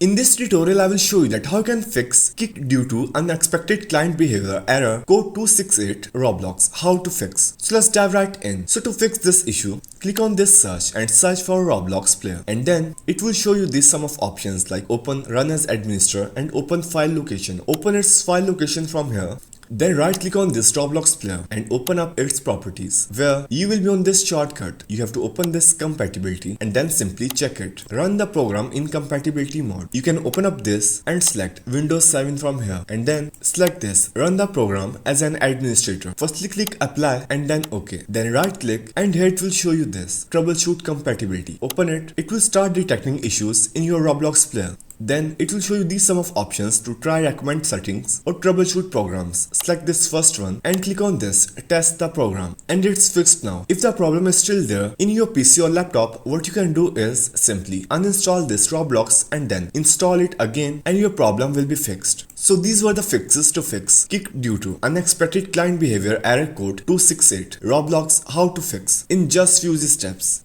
In this tutorial, I will show you that how you can fix kick due to unexpected client behavior error code 268 Roblox. How to fix. So let's dive right in. So to fix this issue, click on this search and search for Roblox player, and then it will show you this sum of options like open, run as administrator, and open file location. Open its file location from here. Then right click on this Roblox player and open up its properties, where you will be on this shortcut. You have to open this compatibility and then simply check it. Run the program in compatibility mode. You can open up this and select Windows 7 from here, and then select this run the program as an administrator. Firstly click apply and then OK. Then right click and here it will show you this troubleshoot compatibility. Open it. It will start detecting issues in your Roblox player. Then it will show you these sum of options to try recommend settings or troubleshoot programs. Select this first one and click on this test the program, and it's fixed now. If the problem is still there in your PC or laptop, what you can do is simply uninstall this Roblox and then install it again, and your problem will be fixed. So these were the fixes to fix kick due to unexpected client behavior error code 268 Roblox. How to fix in just few steps.